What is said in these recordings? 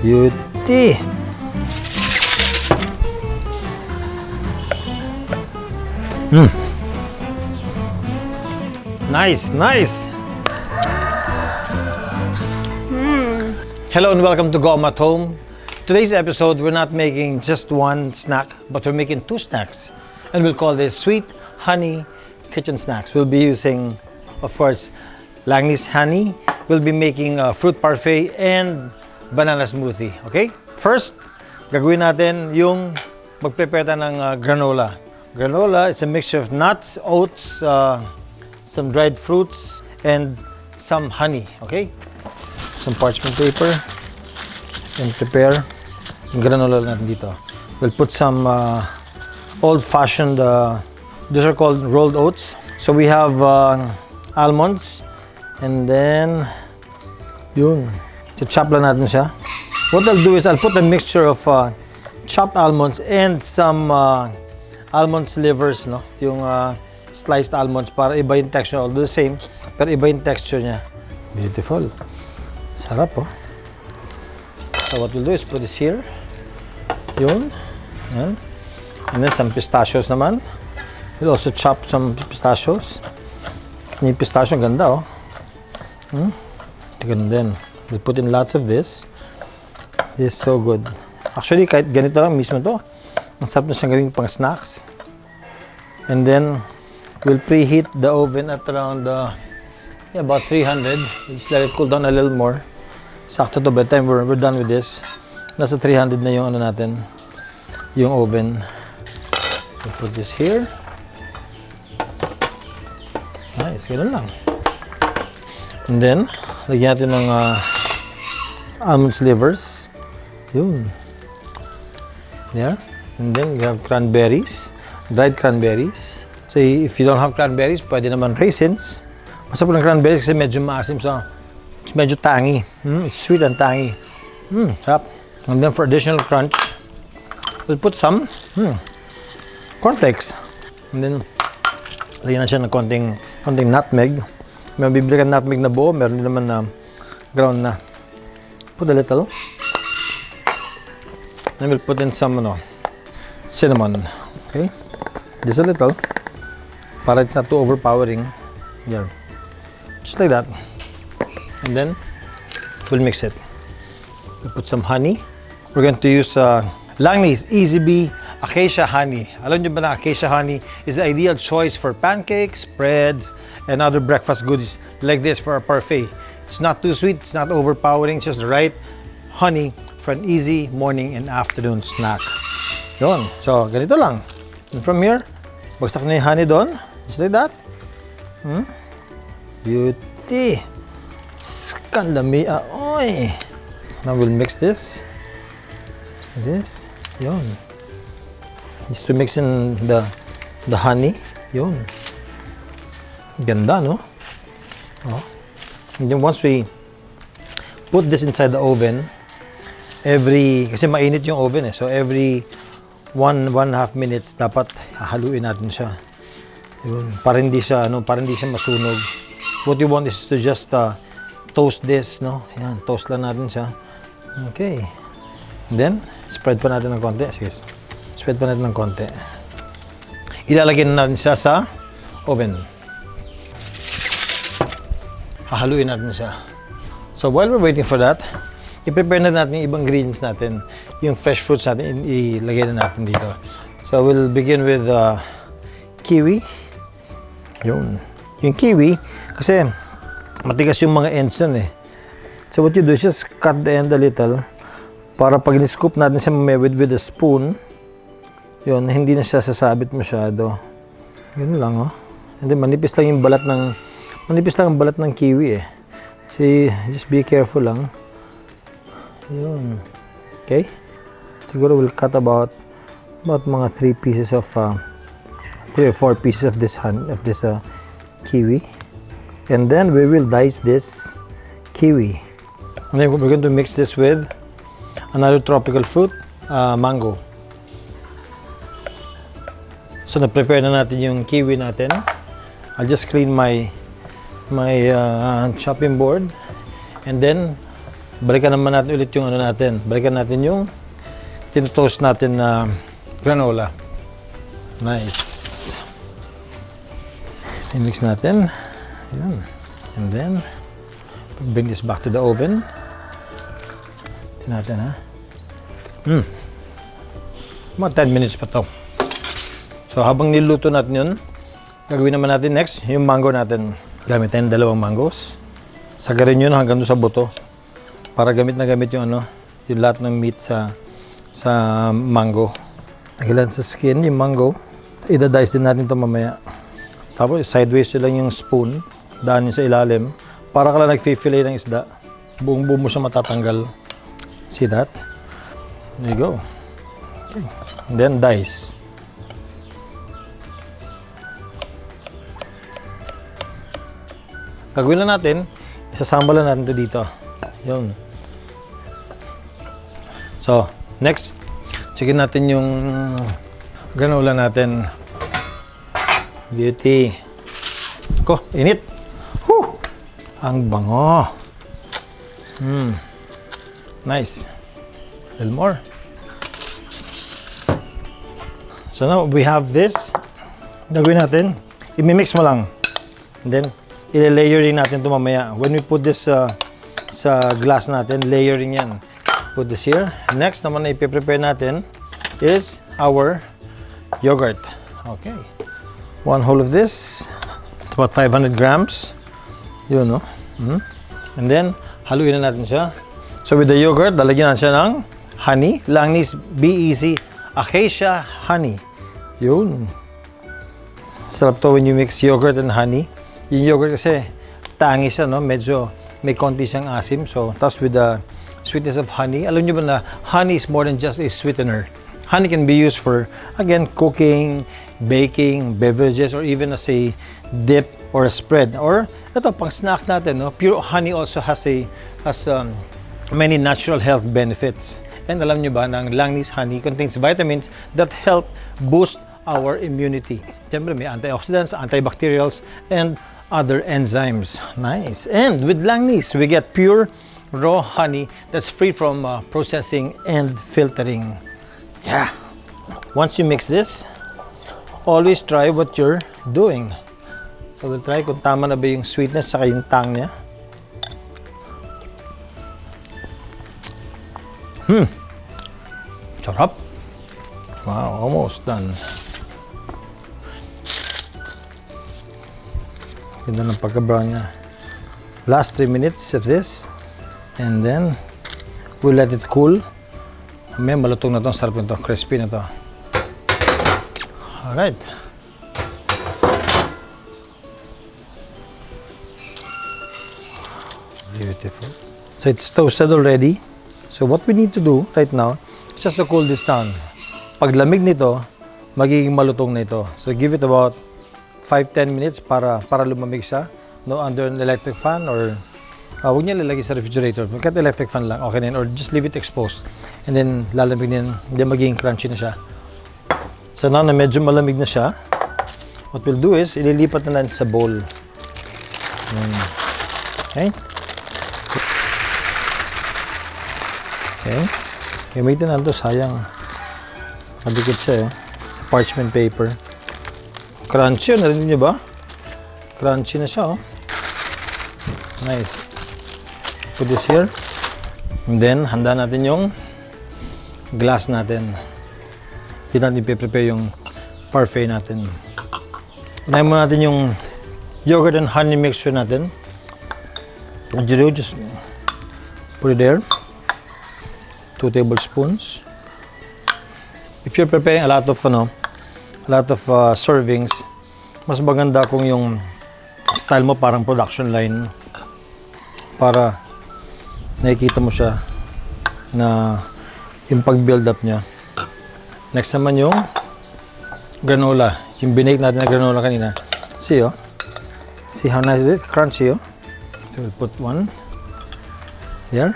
Beauty! Nice, nice! Hello and welcome to Goma at Home. Today's episode, we're not making just one snack, but we're making two snacks. And we'll call this Sweet Honey Kitchen Snacks. We'll be using, of course, Langnese Honey. We'll be making a fruit parfait and banana smoothie. Okay? First, gagawin natin yung mag-prepare tayo ng granola. Granola is a mixture of nuts, oats, some dried fruits, and some honey. Okay? Some parchment paper and prepare yung granola natin dito. We'll put some old-fashioned, these are called rolled oats. So we have almonds, and then yun, chop lang natin siya. What I'll do is I'll put a mixture of chopped almonds and some almond slivers, no? Yung sliced almonds para iba yung texture, although the same, pero iba yung texture niya. Beautiful. Sarap, oh. So what we'll do is put this here. Yun. Yan. And then some pistachios naman. We'll also chop some pistachios. Yung pistachio, ganda, oh. Ganun din. We'll put in lots of this. This is so good. Actually, kahit ganito lang mismo to, ang sarap na siyang gawing pang snacks. And then, we'll preheat the oven at around about 300. Just let it cool down a little more. Sakto to, by the time we're done with this, nasa 300 na yung ano natin, yung oven. We'll put this here. Nice, ganun lang. And then, lagyan natin ng almond slivers. Yun. There. And then, we have cranberries, dried cranberries. So, if you don't have cranberries, pwede naman raisins. Masarap ng cranberries kasi medyo maasim, so it's medyo tangy. It's sweet and tangy. Sarap. And then for additional crunch, we'll put some cornflakes. And then, lagyan na siya ng konting nutmeg. May bibili ka nutmeg na buo, meron din naman na ground na. Put a little. And we'll put in some cinnamon. Okay? Just a little. Para it's not too overpowering. There. Just like that. And then, we'll mix it. We'll put some honey. We're going to use Langnese Easy Acacia honey. Alam nyo ba na Acacia honey is the ideal choice for pancakes, breads, and other breakfast goodies like this for a parfait. It's not too sweet, it's not overpowering, it's just the right honey for an easy morning and afternoon snack. Yun. So, ganito lang. And from here, bagsak na yung honey doon. Just like that. Beauty. Skandami. Oy. Now we'll mix this. Like this. Yun. Just to mix in the honey. Yun. Ganda, no? Oh. And then once we put this inside the oven, kasi mainit yung oven so every 1.5 minutes dapat haluin natin siya. Yun. Para hindi siya masunog. What you want is to just toast this, no? Yan, toast lang natin siya. Okay. And then, spread pa natin ng konti. Sige. Spread pa natin ng konti. Ilalagay na natin siya sa oven. Hahaluin natin siya. So, while we're waiting for that, i-prepare na natin yung ibang ingredients natin. Yung fresh fruits natin, ilagay na natin dito. So, we'll begin with kiwi. Yun. Yung kiwi, kasi matigas yung mga ends nun eh. So, what you do is just cut the end a little para pag in-scoop natin siya with a spoon, yun, hindi na siya sasabit masyado. Yun lang, oh. And then, manipis lang ang balat ng kiwi eh. So, just be careful lang. Yun. Okay? Siguro we'll cut about mga 3 pieces of 3 or 4 pieces of this kiwi. And then we will dice this kiwi. And then we're going to mix this with another tropical fruit, mango. So na-prepare na natin yung kiwi natin. I'll just clean my chopping board, and then balikan naman natin ulit yung ano natin. Balikan natin yung tinotoast natin na granola. Nice. I-mix natin. Ayan. And then, bring this back to the oven. Tingnan natin, ha? Mga 10 minutes pa to. So, habang niluto natin yun, gagawin naman natin next, yung mango natin. Gamit tayo ng 2 mangoes. Sagarin yun hanggang doon sa buto. Para gamit na gamit yung ano, yung lahat ng meat sa mango. Tagilan sa skin yung mango. Ida-dice din natin ito mamaya. Tapos sideways lang yung spoon. Daan yun sa ilalim. Para ka lang nag-fillet ng isda. Buong-buo mo siya matatanggal. See that? There you go. Okay. And then dice. Gagawin na natin, isasambalan natin ito dito. Yun. So, next, checkin natin yung granola natin. Beauty. Ko, init. Whew! Ang bango. Nice. A little more. So now we have this. Gagawin natin, i-mix mo lang. And then, i-layering natin ito mamaya. When we put this sa glass natin, layering yan. Put this here. Next naman na ipiprepare natin is our yogurt. Okay. 1 whole of this. It's about 500 grams. Yun, no? And then, haluin na natin siya. So with the yogurt, lalagyan natin siya ng honey. Langnese BEC Acacia honey. Yun. Sarap to when you mix yogurt and honey. Yung yogurt kasi tangis siya, no? Medyo may konti siyang asim. So, tapos with the sweetness of honey. Alam niyo ba na honey is more than just a sweetener. Honey can be used for, again, cooking, baking, beverages, or even as a dip or a spread. Or, ito, pang snack natin, no? Pure honey also has many natural health benefits. And alam niyo ba na ang Langnese honey contains vitamins that help boost our immunity. Siyempre, may antioxidants, antibacterials, and other enzymes. Nice. And with Langnese, we get pure raw honey that's free from processing and filtering. Yeah. Once you mix this, always try what you're doing. So we'll try kung tama na ba yung sweetness saka yung tang niya. Sarap. Wow, almost done. Ganda ng pagka-brown niya. Last 3 minutes of this. And then, we'll let it cool. May malutong na ito. Sarap nito. Crispy na ito. Alright. Beautiful. So, it's toasted already. So, what we need to do right now is just to cool this down. Pag lamig nito, magiging malutong na ito. So, give it about 5-10 minutes para lumamig siya. No, under an electric fan or huwag niya lalagay sa refrigerator. Kahit electric fan lang, okay din. Or just leave it exposed. And then, lalamig din. Then, magiging crunchy na siya. So, now na medyo malamig na siya, what we'll do is, ililipat na natin sa bowl. Okay? Okay? Gamitin na ito. Sayang. Madikit siya, sa parchment paper. Crunchy, narinig niyo ba? Crunchy na siya, oh. Nice. Put this here. And then, handa natin yung glass natin. Hindi natin i-prepare yung parfait natin. Unahin mo natin yung yogurt and honey mixture natin. What you do, just put it there. 2 tablespoons. If you're preparing a lot of servings, mas maganda kung yung style mo parang production line para nakikita mo siya na yung pag-build up niya. Next naman yung granola. Yung binake natin na granola kanina. See, oh. See how nice it is? Crunchy, oh. So we'll put one there.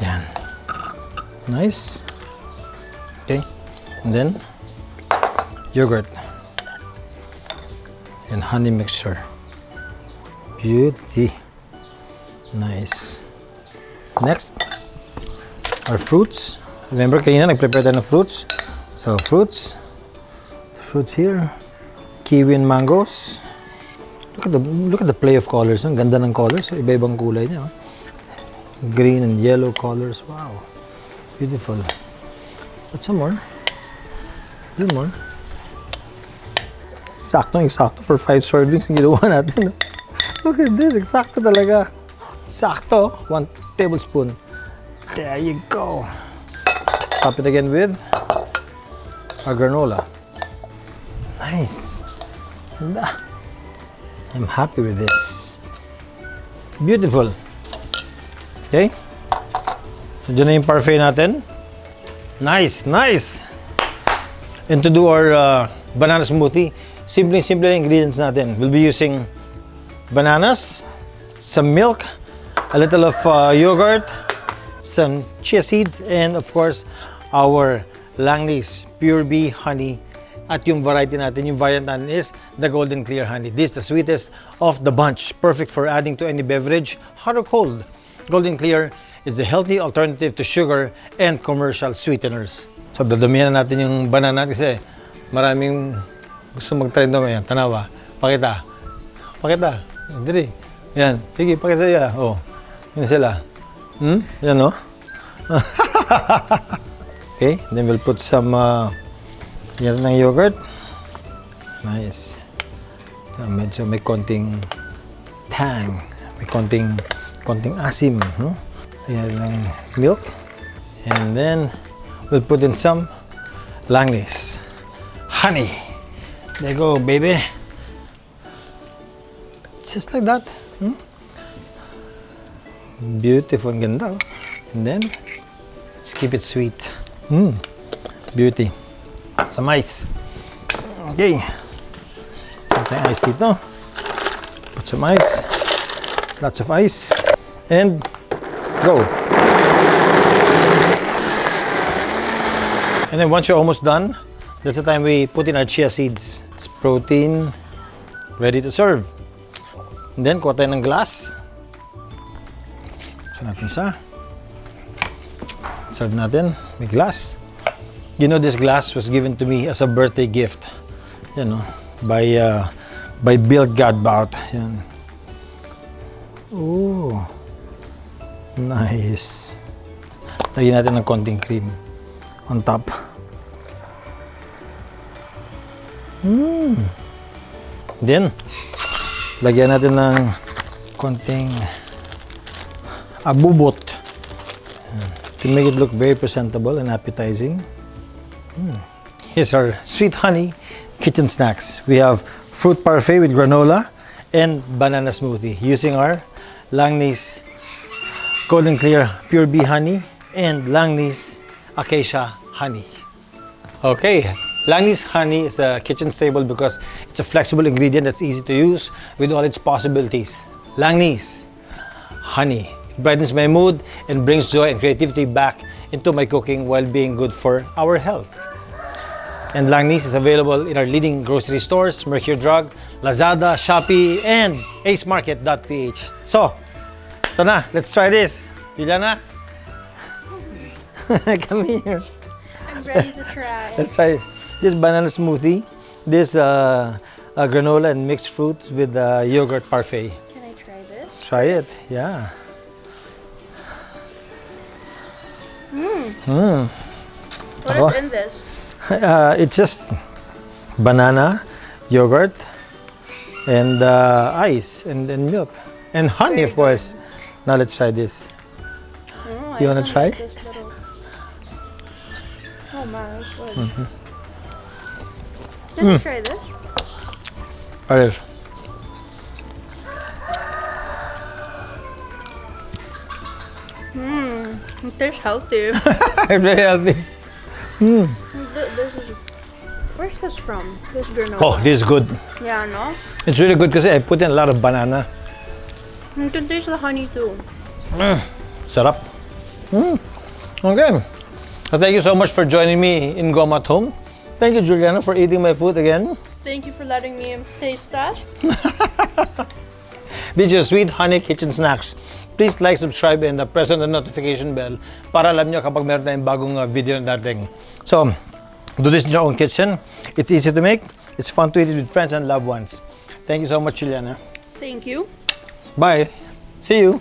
Yan. Nice. Okay. And then yogurt and honey mixture. Beauty. Nice. Next, our fruits. Remember, kanina nag-prepare tayo ng fruits. So, fruits. Fruits here. Kiwi and mangoes. Look at the play of colors. Ang ganda ng colors. Iba-ibang kulay niya. Green and yellow colors. Wow. Beautiful. Put some more. A little more. Sakto for 5 servings yung ginawa natin. Look at this. Eksakto talaga. Sakto. 1 tablespoon. There you go. Top it again with our granola. Nice. I'm happy with this. Beautiful. Okay. So, dyan na yung parfait natin. Nice, nice. And to do our banana smoothie, simple ingredients natin. We'll be using bananas, some milk, a little of yogurt, some chia seeds, and of course, our Langnese Pure Bee honey. At yung variety natin, yung variant natin is the Golden Clear Honey. This is the sweetest of the bunch. Perfect for adding to any beverage, hot or cold. Golden Clear is the healthy alternative to sugar and commercial sweeteners. So, dadamihan na natin yung banana kasi maraming gusto mag-try naman yan. Tanawa. Pakita. Pakita. Dili. Yan. Sige, pakita sila. Oh. Yan sila. Yan, no? Okay. Then we'll put some yan ng yogurt. Nice. Medyo may konting tang. May konting asim. Ayan ng milk. And then, we'll put in some Langnese honey. There you go, baby. Just like that. Beautiful. Ganda. And then, let's keep it sweet. Beauty. Some ice. Okay. Put some ice dito. Put some ice. Lots of ice. And go. And then once you're almost done, that's the time we put in our chia seeds. It's protein. Ready to serve. And then, kuha tayo ng glass. So natin sa. Serve natin. May glass. You know, this glass was given to me as a birthday gift, you know, by Bill Godbout. Yan. Ooh, nice. Lagyan natin ng konting cream on top. Then, lagyan natin ng konting abubot to make it look very presentable and appetizing. Here's our sweet honey kitchen snacks. We have fruit parfait with granola and banana smoothie using our Langnese Golden Clear Pure Bee honey and Langnese Acacia honey. Okay, Langnese honey is a kitchen staple because it's a flexible ingredient that's easy to use with all its possibilities. Langnese honey brightens my mood and brings joy and creativity back into my cooking while being good for our health. And Langnese is available in our leading grocery stores, Mercure Drug, Lazada, Shopee, and AceMarket.ph. So, ito na. Let's try this. Juliana? Come here. I'm ready to try. Let's try this. This banana smoothie. This granola and mixed fruits with yogurt parfait. Can I try this? Try it. Yeah. What is in this? It's just banana, yogurt, and ice, and milk, and honey, of course. Now let's try this. You wanna try? Like this little... Oh man, that's good. Let me try this. Try this. It tastes healthy. Very healthy. This is... Where's this from? This granola. Oh, this is good. Yeah, no? It's really good because I put in a lot of banana. You can taste the honey too. Sarap. Okay. So thank you so much for joining me in Goma at Home. Thank you, Juliana, for eating my food again. Thank you for letting me taste that. This is Sweet Honey Kitchen Snacks. Please like, subscribe, and press on the notification bell para alam nyo kapag meron tayong bagong video na dating. So, do this in your own kitchen. It's easy to make. It's fun to eat it with friends and loved ones. Thank you so much, Juliana. Thank you. Bye. See you.